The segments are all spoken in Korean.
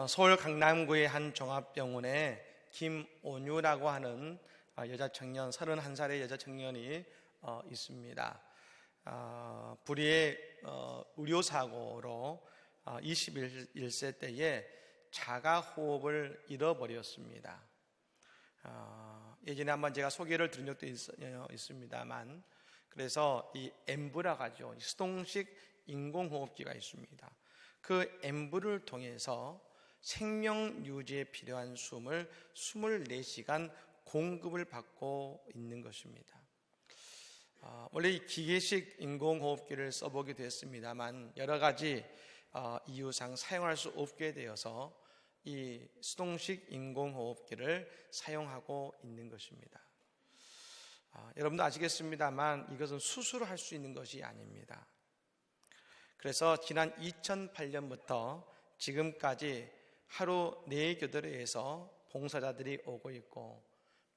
서울 강남구의 한 종합병원에 김온유라고 하는 여자 청년, 31살의 여자 청년이 있습니다. 불의의 의료사고로 21세 때에 자가호흡을 잃어버렸습니다. 예전에 한번 제가 소개를 드린 적도 있습니다만, 그래서 이 엠브라고 하죠. 수동식 인공호흡기가 있습니다. 그 엠브를 통해서 생명 유지에 필요한 숨을 24시간 공급을 받고 있는 것입니다. 원래 이 기계식 인공호흡기를 써보게 됐습니다만 여러 가지 이유상 사용할 수 없게 되어서 이 수동식 인공호흡기를 사용하고 있는 것입니다. 여러분도 아시겠습니다만 이것은 수술을 할 수 있는 것이 아닙니다. 그래서 지난 2008년부터 지금까지 하루 4교대로에서 봉사자들이 오고 있고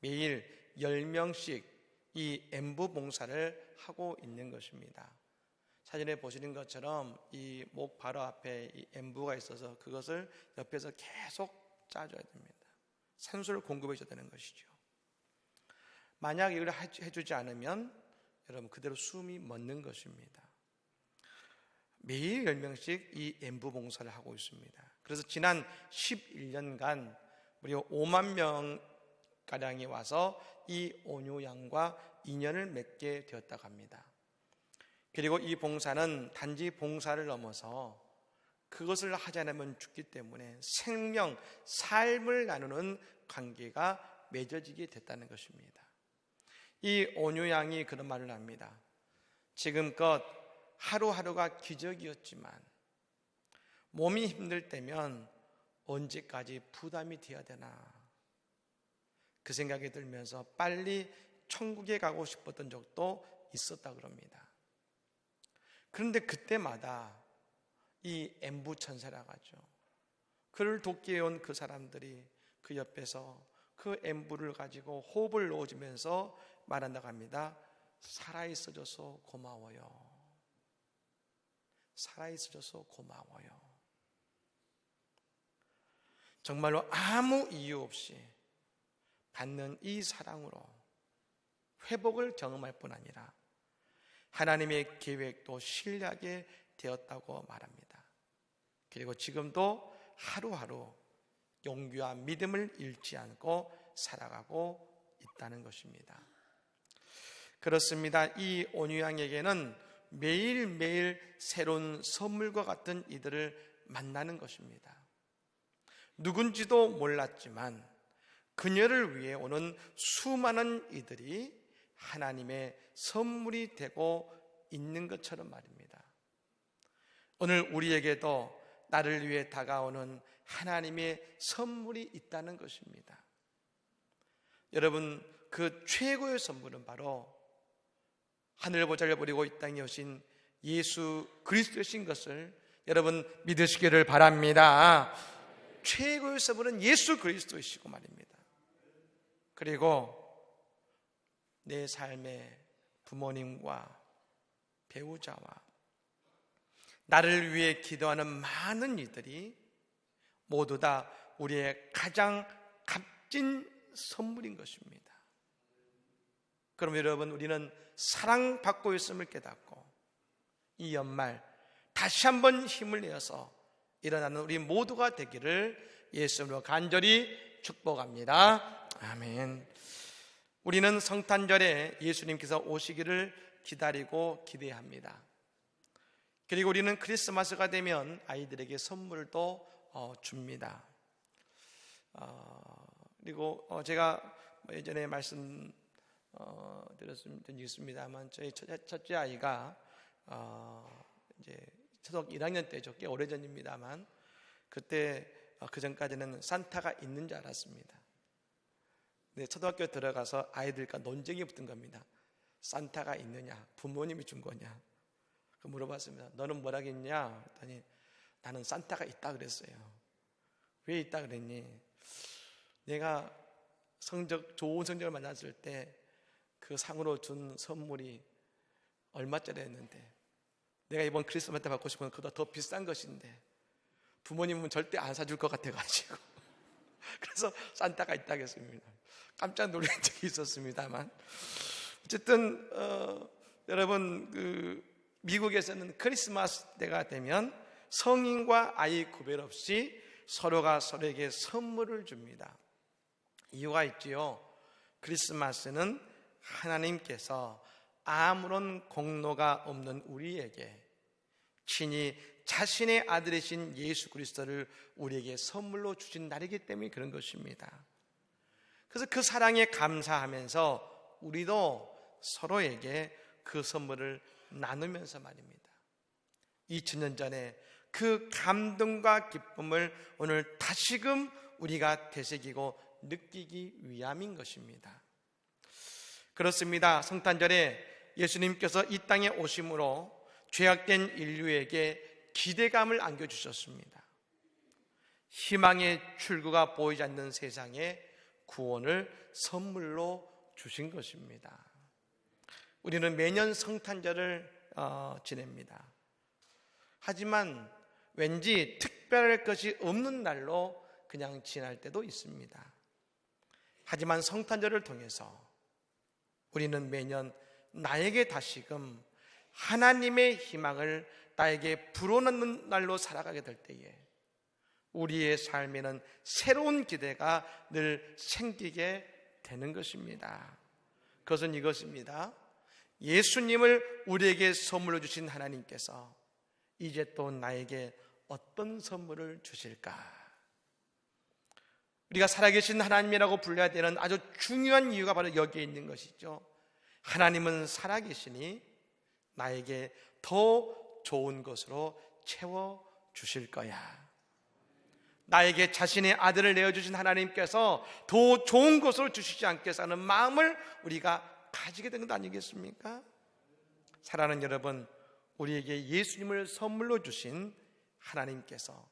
매일 10명씩 이 엠브 봉사를 하고 있는 것입니다. 사진에 보시는 것처럼 이 목 바로 앞에 이 엠브가 있어서 그것을 옆에서 계속 짜줘야 됩니다. 산소를 공급해 줘야 되는 것이죠. 만약 이걸 해주지 않으면 여러분 그대로 숨이 멎는 것입니다. 매일 10명씩 이 엠브 봉사를 하고 있습니다. 그래서 지난 11년간 무려 5만 명가량이 와서 이 온유 양과 인연을 맺게 되었다고 합니다. 그리고 이 봉사는 단지 봉사를 넘어서 그것을 하지 않으면 죽기 때문에 생명, 삶을 나누는 관계가 맺어지게 됐다는 것입니다. 이 온유 양이 그런 말을 합니다. 지금껏 하루하루가 기적이었지만 몸이 힘들 때면 언제까지 부담이 되어야 되나 그 생각이 들면서 빨리 천국에 가고 싶었던 적도 있었다 그럽니다. 그런데 그때마다 이 엠부 천사라고 하죠. 그를 돕기 온 그 사람들이 그 옆에서 그 엠부를 가지고 호흡을 넣어주면서 말한다고 합니다. 살아있어줘서 고마워요. 살아있어줘서 고마워요. 정말로 아무 이유 없이 받는 이 사랑으로 회복을 경험할 뿐 아니라 하나님의 계획도 신뢰하게 되었다고 말합니다. 그리고 지금도 하루하루 용기와 믿음을 잃지 않고 살아가고 있다는 것입니다. 그렇습니다. 이 온유 양에게는 매일매일 새로운 선물과 같은 이들을 만나는 것입니다. 누군지도 몰랐지만 그녀를 위해 오는 수많은 이들이 하나님의 선물이 되고 있는 것처럼 말입니다. 오늘 우리에게도 나를 위해 다가오는 하나님의 선물이 있다는 것입니다. 여러분, 그 최고의 선물은 바로 하늘 보좌를 버리고 이 땅에 오신 예수 그리스도이신 것을 여러분 믿으시기를 바랍니다. 최고의 선물은 예수 그리스도이시고 말입니다. 그리고 내 삶의 부모님과 배우자와 나를 위해 기도하는 많은 이들이 모두 다 우리의 가장 값진 선물인 것입니다. 그럼 여러분 우리는 사랑받고 있음을 깨닫고 이 연말 다시 한번 힘을 내어서 일어나는 우리 모두가 되기를 예수님으로 간절히 축복합니다. 아멘. 우리는 성탄절에 예수님께서 오시기를 기다리고 기대합니다. 그리고 우리는 크리스마스가 되면 아이들에게 선물도 줍니다. 그리고 제가 예전에 말씀 드렸던 적이 있습니다만 저희 첫째 아이가 이제 초등학교 1학년 때죠. 꽤 오래전입니다만 그때 그 전까지는 산타가 있는 줄 알았습니다. 근데 초등학교 들어가서 아이들과 논쟁이 붙은 겁니다. 산타가 있느냐, 부모님이 준 거냐. 그 물어봤습니다. 너는 뭐라겠냐? 그랬더니 나는 산타가 있다 그랬어요. 왜 있다 그랬니? 내가 좋은 성적을 만났을 때 그 상으로 준 선물이 얼마짜리였는데 내가 이번 크리스마스 때 받고 싶은 건 그보다 더 비싼 것인데 부모님은 절대 안 사줄 것 같아가지고 그래서 산타가 있다고 했습니다. 깜짝 놀란 적이 있었습니다만 어쨌든 여러분 미국에서는 크리스마스 때가 되면 성인과 아이 구별 없이 서로가 서로에게 선물을 줍니다. 이유가 있지요. 크리스마스는 하나님께서 아무런 공로가 없는 우리에게 친히 자신의 아들이신 예수 그리스도를 우리에게 선물로 주신 날이기 때문에 그런 것입니다. 그래서 그 사랑에 감사하면서 우리도 서로에게 그 선물을 나누면서 말입니다. 2000년 전에 그 감동과 기쁨을 오늘 다시금 우리가 되새기고 느끼기 위함인 것입니다. 그렇습니다. 성탄절에 예수님께서 이 땅에 오심으로 죄악된 인류에게 기대감을 안겨주셨습니다. 희망의 출구가 보이지 않는 세상에 구원을 선물로 주신 것입니다. 우리는 매년 성탄절을 지냅니다. 하지만 왠지 특별할 것이 없는 날로 그냥 지날 때도 있습니다. 하지만 성탄절을 통해서 우리는 매년 나에게 다시금 하나님의 희망을 나에게 불어넣는 날로 살아가게 될 때에 우리의 삶에는 새로운 기대가 늘 생기게 되는 것입니다. 그것은 이것입니다. 예수님을 우리에게 선물로 주신 하나님께서 이제 또 나에게 어떤 선물을 주실까? 우리가 살아계신 하나님이라고 불러야 되는 아주 중요한 이유가 바로 여기에 있는 것이죠. 하나님은 살아계시니 나에게 더 좋은 것으로 채워주실 거야. 나에게 자신의 아들을 내어주신 하나님께서 더 좋은 것으로 주시지 않겠어 하는 마음을 우리가 가지게 되는 것 아니겠습니까? 사랑하는 여러분, 우리에게 예수님을 선물로 주신 하나님께서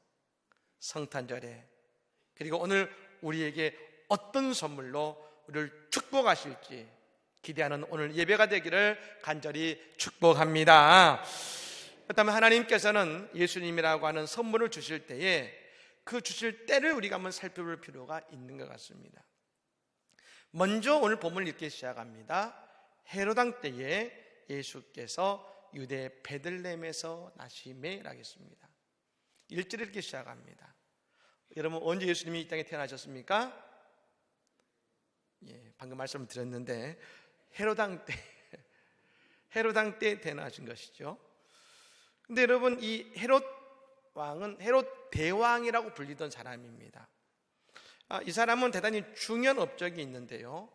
성탄절에 그리고 오늘 우리에게 어떤 선물로 우리를 축복하실지 기대하는 오늘 예배가 되기를 간절히 축복합니다. 그렇다면 하나님께서는 예수님이라고 하는 선물을 주실 때에 그 주실 때를 우리가 한번 살펴볼 필요가 있는 것 같습니다. 먼저 오늘 본문을 읽기 시작합니다. 헤롯 왕 때에 예수께서 유대 베들레헴에서 나심에 라겠습니다. 1절을 읽기 시작합니다. 여러분, 언제 예수님이 이 땅에 태어나셨습니까? 방금 말씀을 드렸는데 헤롯 왕 때 태어나신 것이죠. 근데 여러분, 이 헤롯 왕은 헤롯 대왕이라고 불리던 사람입니다. 이 사람은 대단히 중요한 업적이 있는데요.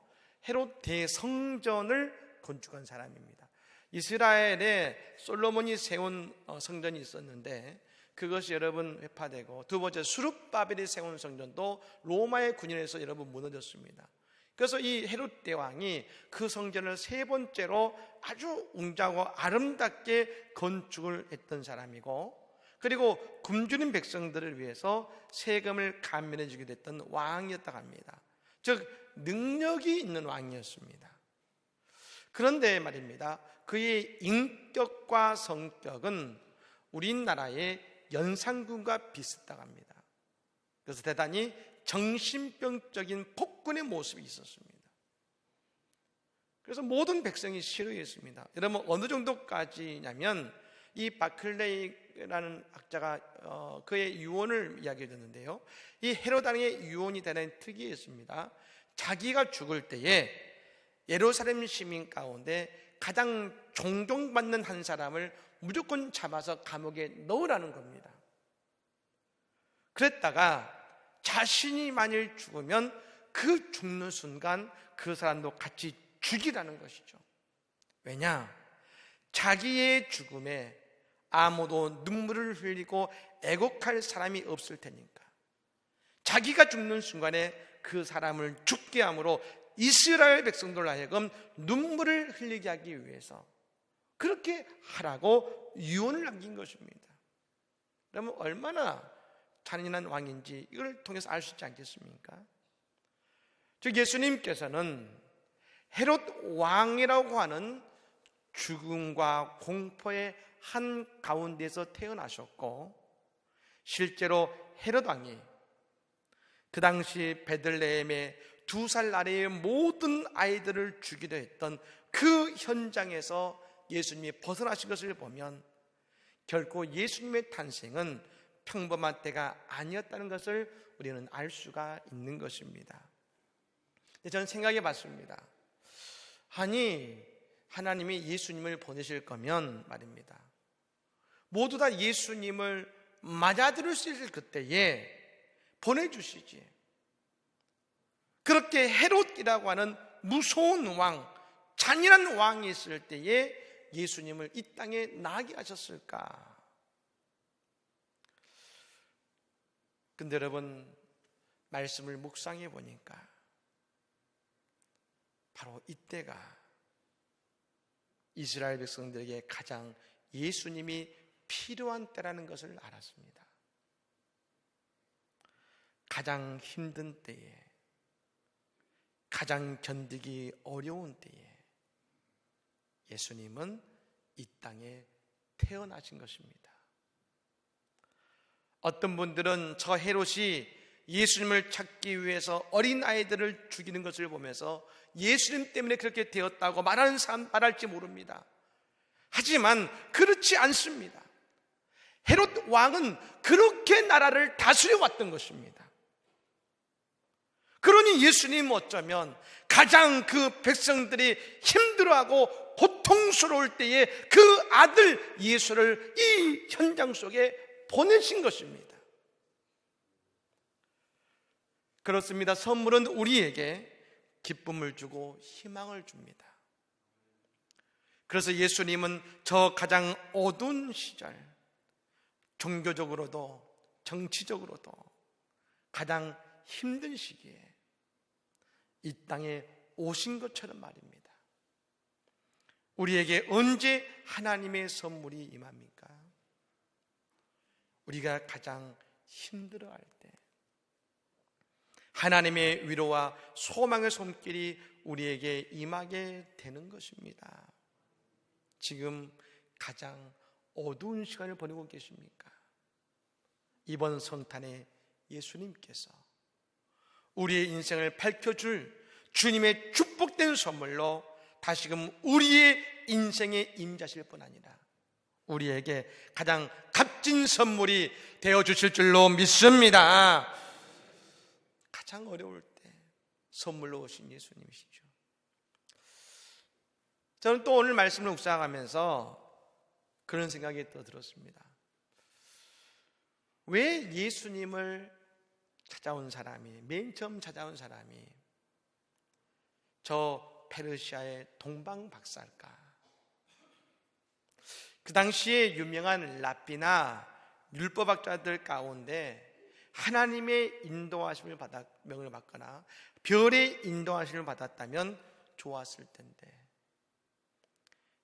헤롯 대성전을 건축한 사람입니다. 이스라엘에 솔로몬이 세운 성전이 있었는데 그것이 여러분 회파되고, 두 번째 수룹바벨이 세운 성전도 로마의 군인에서 여러분 무너졌습니다. 그래서 이 헤롯 대왕이 그 성전을 세 번째로 아주 웅장하고 아름답게 건축을 했던 사람이고, 그리고 굶주린 백성들을 위해서 세금을 감면해 주게 됐던 왕이었다고 합니다. 즉 능력이 있는 왕이었습니다. 그런데 말입니다, 그의 인격과 성격은 우리나라의 연산군과 비슷하다고 합니다. 그래서 대단히 정신병적인 폭군의 모습이 있었습니다. 그래서 모든 백성이 싫어했습니다. 여러분, 어느 정도까지냐면 이 바클레이라는 학자가 그의 유언을 이야기해 줬는데요, 이 헤롯 왕의 유언이 대단히 특이했습니다. 자기가 죽을 때에 예루살렘 시민 가운데 가장 존경받는 한 사람을 무조건 잡아서 감옥에 넣으라는 겁니다. 그랬다가 자신이 만일 죽으면 그 죽는 순간 그 사람도 같이 죽이라는 것이죠. 왜냐? 자기의 죽음에 아무도 눈물을 흘리고 애곡할 사람이 없을 테니까. 자기가 죽는 순간에 그 사람을 죽게 함으로 이스라엘 백성들 하여금 눈물을 흘리게 하기 위해서 그렇게 하라고 유언을 남긴 것입니다. 그러면 얼마나 잔인한 왕인지 이걸 통해서 알 수 있지 않겠습니까? 즉 예수님께서는 헤롯 왕이라고 하는 죽음과 공포의 한 가운데서 태어나셨고, 실제로 헤롯 왕이 그 당시 베들레헴의 2살 아래의 모든 아이들을 죽이려 했던 그 현장에서 예수님이 벗어나신 것을 보면 결코 예수님의 탄생은 평범한 때가 아니었다는 것을 우리는 알 수가 있는 것입니다. 저는 생각해 봤습니다. 아니, 하나님이 예수님을 보내실 거면 말입니다, 모두 다 예수님을 맞아들일 수 있을 그때에 보내주시지. 그렇게 헤롯이라고 하는 무서운 왕, 잔인한 왕이 있을 때에 예수님을 이 땅에 나게 하셨을까? 근데 여러분, 말씀을 묵상해 보니까 바로 이때가 이스라엘 백성들에게 가장 예수님이 필요한 때라는 것을 알았습니다. 가장 힘든 때에, 가장 견디기 어려운 때에 예수님은 이 땅에 태어나신 것입니다. 어떤 분들은 저 헤롯이 예수님을 찾기 위해서 어린아이들을 죽이는 것을 보면서 예수님 때문에 그렇게 되었다고 말하는 사람 말할지 모릅니다. 하지만 그렇지 않습니다. 헤롯 왕은 그렇게 나라를 다스려 왔던 것입니다. 그러니 예수님은 어쩌면 가장 그 백성들이 힘들어하고 고통스러울 때에 그 아들 예수를 이 현장 속에 보내신 것입니다. 그렇습니다. 선물은 우리에게 기쁨을 주고 희망을 줍니다. 그래서 예수님은 저 가장 어두운 시절, 종교적으로도 정치적으로도 가장 힘든 시기에 이 땅에 오신 것처럼 말입니다. 우리에게 언제 하나님의 선물이 임합니까? 우리가 가장 힘들어할 때 하나님의 위로와 소망의 손길이 우리에게 임하게 되는 것입니다. 지금 가장 어두운 시간을 보내고 계십니까? 이번 성탄에 예수님께서 우리의 인생을 밝혀줄 주님의 축복된 선물로 다시금 우리의 인생에 임자실 뿐 아니라 우리에게 가장 값진 선물이 되어주실 줄로 믿습니다. 가장 어려울 때 선물로 오신 예수님이시죠. 저는 또 오늘 말씀을 묵상하면서 그런 생각이 또 들었습니다. 왜 예수님을 찾아온 사람이, 맨 처음 찾아온 사람이 저 페르시아의 동방박사일까? 그 당시에 유명한 랍비나 율법학자들 가운데 하나님의 인도하심을 받아 명을 받거나 별의 인도하심을 받았다면 좋았을 텐데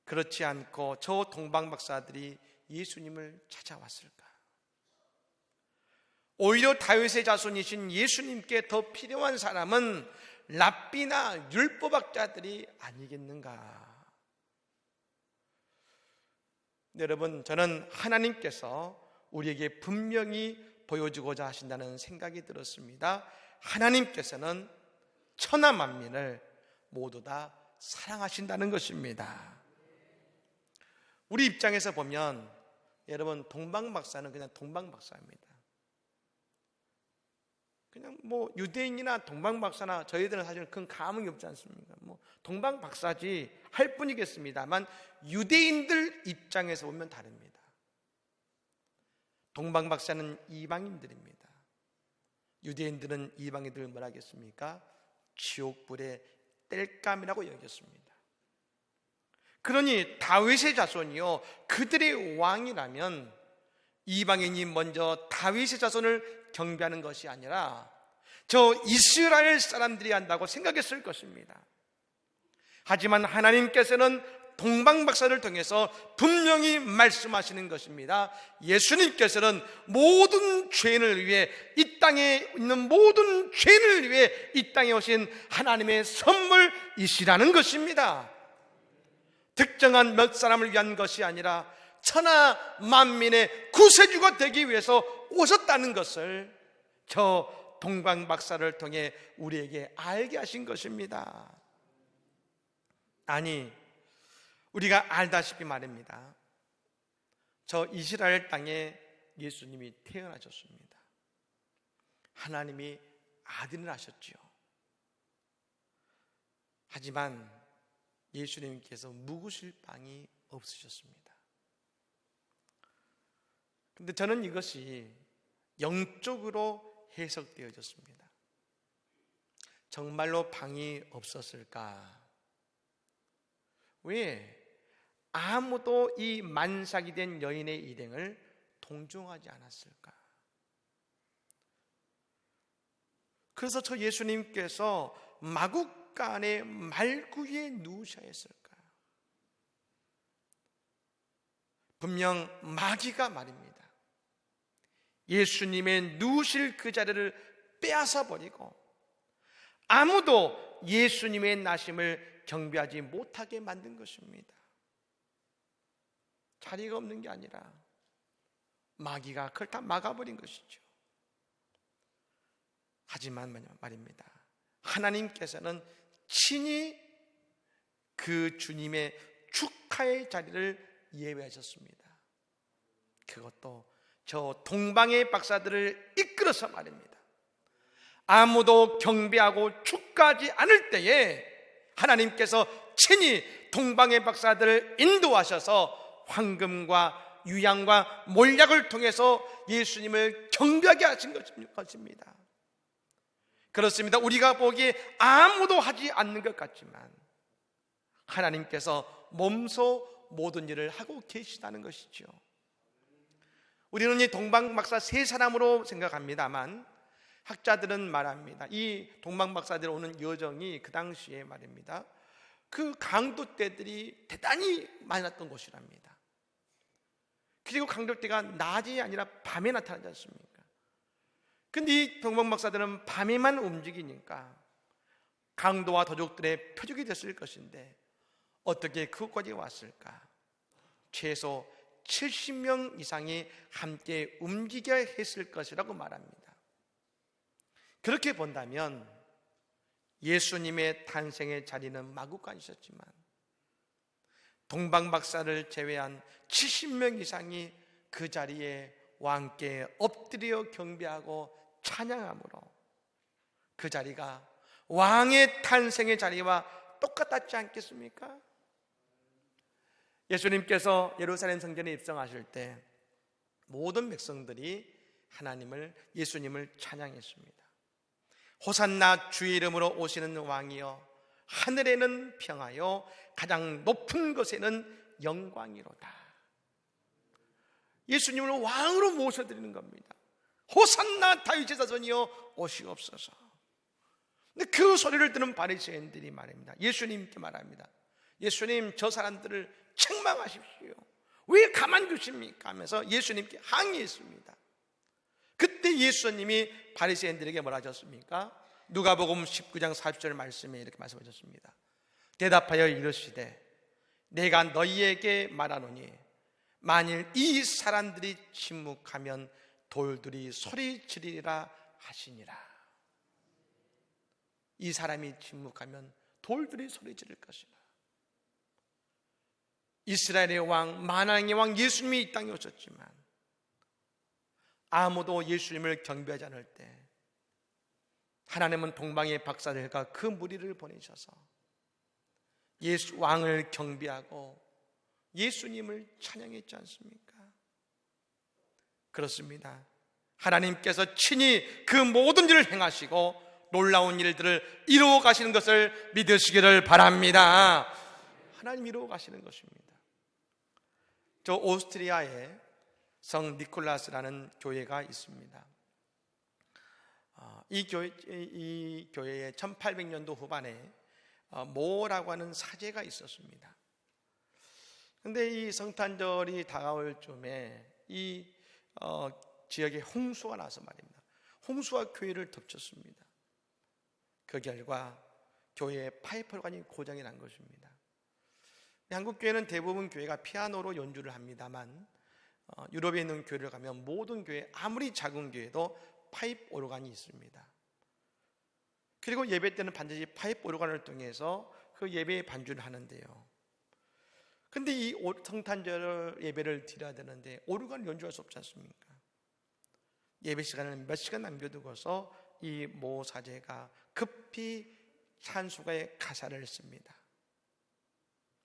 그렇지 않고 저 동방박사들이 예수님을 찾아왔을까? 오히려 다윗의 자손이신 예수님께 더 필요한 사람은 랍비나 율법학자들이 아니겠는가? 여러분, 저는 하나님께서 우리에게 분명히 보여주고자 하신다는 생각이 들었습니다. 하나님께서는 천하 만민을 모두 다 사랑하신다는 것입니다. 우리 입장에서 보면 여러분, 동방박사는 그냥 동방박사입니다. 그냥 뭐 유대인이나 동방박사나 저희들은 사실 큰 감흥이 없지 않습니까? 뭐 동방박사지 할 뿐이겠습니다만 유대인들 입장에서 보면 다릅니다. 동방박사는 이방인들입니다. 유대인들은 이방인들을 뭐라 하겠습니까? 지옥불의 땔감이라고 여겼습니다. 그러니 다윗의 자손이요, 그들의 왕이라면 이방인이 먼저 다윗의 자손을 경배하는 것이 아니라 저 이스라엘 사람들이 한다고 생각했을 것입니다. 하지만 하나님께서는 동방박사를 통해서 분명히 말씀하시는 것입니다. 예수님께서는 모든 죄인을 위해, 이 땅에 있는 모든 죄인을 위해 이 땅에 오신 하나님의 선물이시라는 것입니다. 특정한 몇 사람을 위한 것이 아니라 천하 만민의 구세주가 되기 위해서 오셨다는 것을 저 동방 박사를 통해 우리에게 알게 하신 것입니다. 아니, 우리가 알다시피 말입니다. 저 이스라엘 땅에 예수님이 태어나셨습니다. 하나님이 아들을 낳으셨지요. 하지만 예수님께서 묵으실 방이 없으셨습니다. 그런데 저는 이것이 영적으로 해석되어졌습니다. 정말로 방이 없었을까? 왜 아무도 이 만삭이 된 여인의 일행을 동정하지 않았을까? 그래서 저 예수님께서 마구간의 말구에 누우셔야 했을까? 분명 마귀가 말입니다. 예수님의 누우실 그 자리를 빼앗아 버리고 아무도 예수님의 나심을 경배하지 못하게 만든 것입니다. 자리가 없는 게 아니라 마귀가 그걸 다 막아버린 것이죠. 하지만 말입니다, 하나님께서는 친히 그 주님의 축하의 자리를 예배하셨습니다. 그것도 저 동방의 박사들을 이끌어서 말입니다. 아무도 경배하고 축하하지 않을 때에 하나님께서 친히 동방의 박사들을 인도하셔서 황금과 유향과 몰약을 통해서 예수님을 경배하게 하신 것입니다. 그렇습니다. 우리가 보기에 아무도 하지 않는 것 같지만 하나님께서 몸소 모든 일을 하고 계시다는 것이죠. 우리는 이 동방 박사 세 사람으로 생각합니다만 학자들은 말합니다. 이 동방 박사들 오는 여정이 그 당시에 말입니다, 그 강도떼들이 대단히 많았던 곳이랍니다. 그리고 강도떼가 낮이 아니라 밤에 나타나지 않습니까? 근데 이 동방 박사들은 밤에만 움직이니까 강도와 도적들의 표적이 됐을 것인데 어떻게 그것까지 왔을까? 최소 70명 이상이 함께 움직여야 했을 것이라고 말합니다. 그렇게 본다면 예수님의 탄생의 자리는 마구간이셨지만 동방 박사를 제외한 70명 이상이 그 자리에 왕께 엎드려 경배하고 찬양함으로 그 자리가 왕의 탄생의 자리와 똑같았지 않겠습니까? 예수님께서 예루살렘 성전에 입성하실 때 모든 백성들이 예수님을 찬양했습니다. 호산나 주의 이름으로 오시는 왕이여, 하늘에는 평하여 가장 높은 곳에는 영광이로다. 예수님을 왕으로 모셔드리는 겁니다. 호산나 다윗의 자손이여 오시옵소서. 근데 그 소리를 듣는 바리새인들이 말입니다, 예수님께 말합니다. 예수님, 저 사람들을 책망하십시오. 왜 가만 두십니까? 하면서 예수님께 항의했습니다. 그때 예수님이 바리새인들에게 뭐라 하셨습니까? 누가복음 19장 40절 말씀에 이렇게 말씀하셨습니다. 대답하여 이르시되 내가 너희에게 말하노니 만일 이 사람들이 침묵하면 돌들이 소리지르리라 하시니라. 이 사람이 침묵하면 돌들이 소리 지를 것이라. 이스라엘의 왕, 만왕의 왕 예수님이 이 땅에 오셨지만 아무도 예수님을 경배하지 않을 때 하나님은 동방의 박사들과 그 무리를 보내셔서 예수 왕을 경배하고 예수님을 찬양했지 않습니까? 그렇습니다. 하나님께서 친히 그 모든 일을 행하시고 놀라운 일들을 이루어 가시는 것을 믿으시기를 바랍니다. 하나님 이루어 가시는 것입니다. 저 오스트리아에 성 니콜라스라는 교회가 있습니다. 이 교회에 1800년도 후반에 모라고 하는 사제가 있었습니다. 그런데 이 성탄절이 다가올 쯤에 이 지역에 홍수가 나서 말입니다, 홍수가 교회를 덮쳤습니다. 그 결과 교회에 파이프관이 고장이 난 것입니다. 한국 교회는 대부분 교회가 피아노로 연주를 합니다만 유럽에 있는 교회를 가면 모든 교회, 아무리 작은 교회도 파이프 오르간이 있습니다. 그리고 예배 때는 반드시 파이프 오르간을 통해서 그 예배의 반주를 하는데요. 근데 이 성탄절 예배를 드려야 되는데 오르간을 연주할 수 없지 않습니까? 예배 시간을 몇 시간 남겨두고서 이 모 사제가 급히 찬송가의 가사를 씁니다.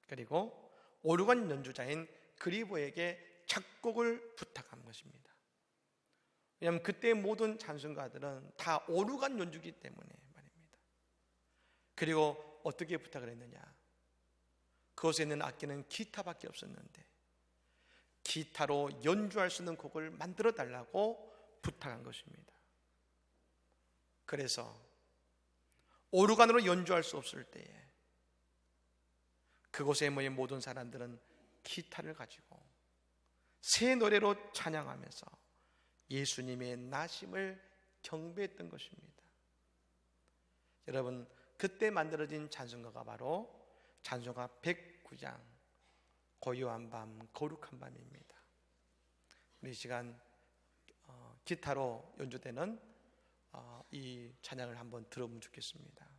그리고 오르간 연주자인 그리보에게 작곡을 부탁한 것입니다. 왜냐하면 그때 모든 찬송가들은 다 오르간 연주기 때문에 말입니다. 그리고 어떻게 부탁을 했느냐? 그곳에 있는 악기는 기타밖에 없었는데 기타로 연주할 수 있는 곡을 만들어 달라고 부탁한 것입니다. 그래서 오르간으로 연주할 수 없을 때에 그곳에 모인 모든 사람들은 기타를 가지고 새 노래로 찬양하면서 예수님의 나심을 경배했던 것입니다. 여러분, 그때 만들어진 찬송가가 바로 찬송가 109장 고요한 밤 거룩한 밤입니다. 이 시간 기타로 연주되는 이 찬양을 한번 들어보면 좋겠습니다.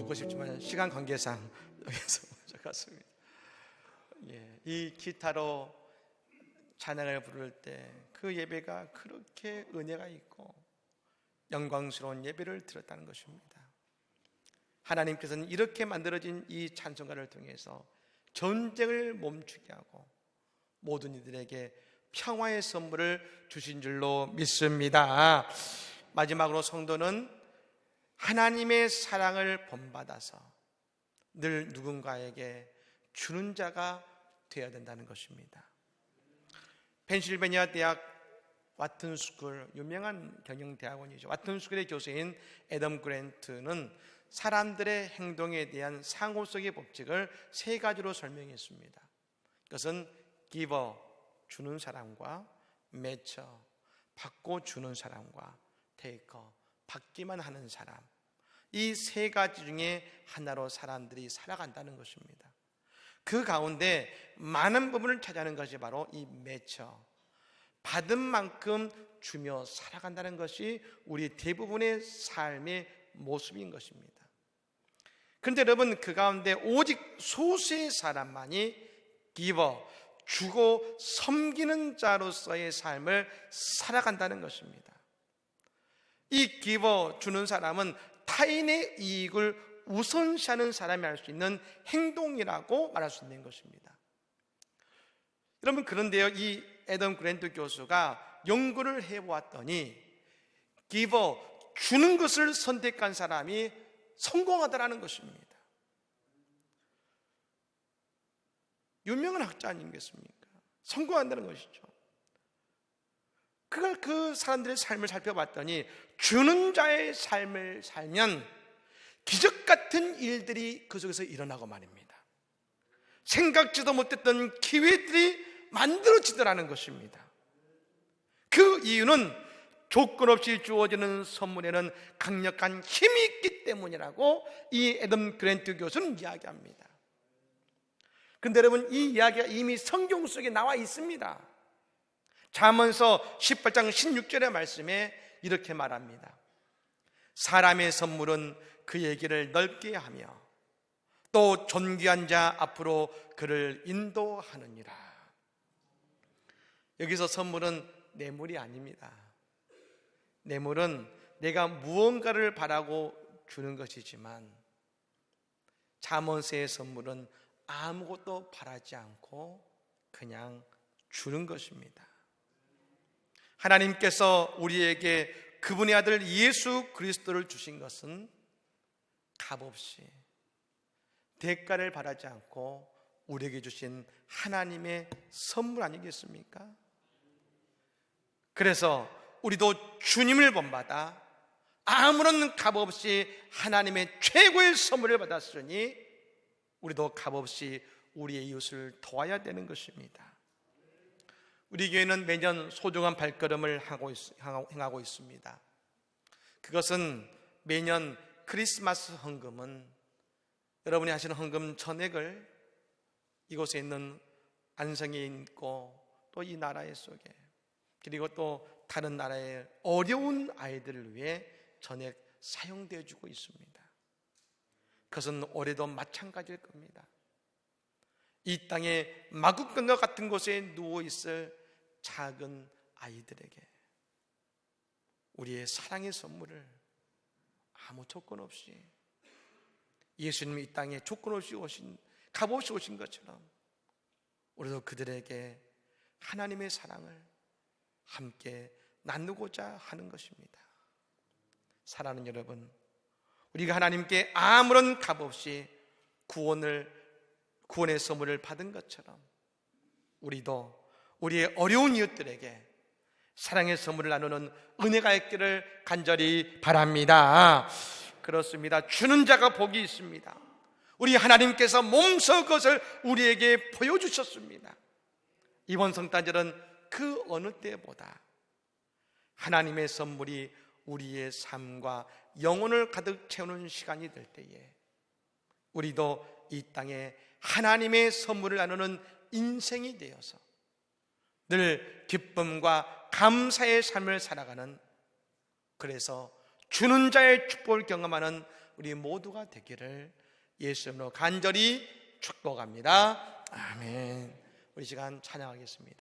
듣고 싶지만 시간 관계상 여기서 먼저 갔습니다. 이 기타로 찬양을 부를 때 그 예배가 그렇게 은혜가 있고 영광스러운 예배를 드렸다는 것입니다. 하나님께서는 이렇게 만들어진 이 찬송가를 통해서 전쟁을 멈추게 하고 모든 이들에게 평화의 선물을 주신 줄로 믿습니다. 마지막으로 성도는 하나님의 사랑을 본받아서 늘 누군가에게 주는 자가 되어야 된다는 것입니다. 펜실베니아 대학 와튼스쿨, 유명한 경영대학원이죠. 와튼스쿨의 교수인 애덤 그랜트는 사람들의 행동에 대한 상호성의 법칙을 세 가지로 설명했습니다. 그것은 기버, 주는 사람과 매처, 받고 주는 사람과 테이커, 받기만 하는 사람, 이 세 가지 중에 하나로 사람들이 살아간다는 것입니다. 그 가운데 많은 부분을 차지하는 것이 바로 이 매처, 받은 만큼 주며 살아간다는 것이 우리 대부분의 삶의 모습인 것입니다. 그런데 여러분, 그 가운데 오직 소수의 사람만이 기버, 주고 섬기는 자로서의 삶을 살아간다는 것입니다. 이 기버, 주는 사람은 타인의 이익을 우선시하는 사람이 할 수 있는 행동이라고 말할 수 있는 것입니다. 여러분, 그런데요, 이 애덤 그랜트 교수가 연구를 해보았더니 기버, 주는 것을 선택한 사람이 성공하더라는 것입니다. 유명한 학자 아니겠습니까? 성공한다는 것이죠. 그가 그 사람들의 삶을 살펴봤더니 주는 자의 삶을 살면 기적 같은 일들이 그 속에서 일어나고 말입니다. 생각지도 못했던 기회들이 만들어지더라는 것입니다. 그 이유는 조건 없이 주어지는 선물에는 강력한 힘이 있기 때문이라고 이 애덤 그랜트 교수는 이야기합니다. 그런데 여러분, 이 이야기가 이미 성경 속에 나와 있습니다. 잠언서 18장 16절의 말씀에 이렇게 말합니다. 사람의 선물은 그에게를 넓게 하며 또 존귀한 자 앞으로 그를 인도하느니라. 여기서 선물은 뇌물이 아닙니다. 뇌물은 내가 무언가를 바라고 주는 것이지만 잠언서의 선물은 아무것도 바라지 않고 그냥 주는 것입니다. 하나님께서 우리에게 그분의 아들 예수 그리스도를 주신 것은 값없이 대가를 바라지 않고 우리에게 주신 하나님의 선물 아니겠습니까? 그래서 우리도 주님을 본받아 아무런 값없이 하나님의 최고의 선물을 받았으니 우리도 값없이 우리의 이웃을 도와야 되는 것입니다. 우리 교회는 매년 소중한 발걸음을 행하고 있습니다. 그것은 매년 크리스마스 헌금은 여러분이 하시는 헌금 전액을 이곳에 있는 안성에 있고 또 이 나라의 속에 그리고 또 다른 나라의 어려운 아이들을 위해 전액 사용되어 주고 있습니다. 그것은 올해도 마찬가지일 겁니다. 이 땅에 마구간과 같은 곳에 누워있을 작은 아이들에게 우리의 사랑의 선물을 아무 조건 없이 예수님이 이 땅에 조건 없이 값없이 오신 것처럼 우리도 그들에게 하나님의 사랑을 함께 나누고자 하는 것입니다. 사랑하는 여러분, 우리가 하나님께 아무런 값없이 구원의 선물을 받은 것처럼 우리도 우리의 어려운 이웃들에게 사랑의 선물을 나누는 은혜가 있기를 간절히 바랍니다. 그렇습니다. 주는 자가 복이 있습니다. 우리 하나님께서 몸소 그것을 우리에게 보여주셨습니다. 이번 성탄절은 그 어느 때보다 하나님의 선물이 우리의 삶과 영혼을 가득 채우는 시간이 될 때에 우리도 이 땅에 하나님의 선물을 나누는 인생이 되어서 늘 기쁨과 감사의 삶을 살아가는, 그래서 주는 자의 축복을 경험하는 우리 모두가 되기를 예수님으로 간절히 축복합니다. 아멘. 우리 시간 찬양하겠습니다.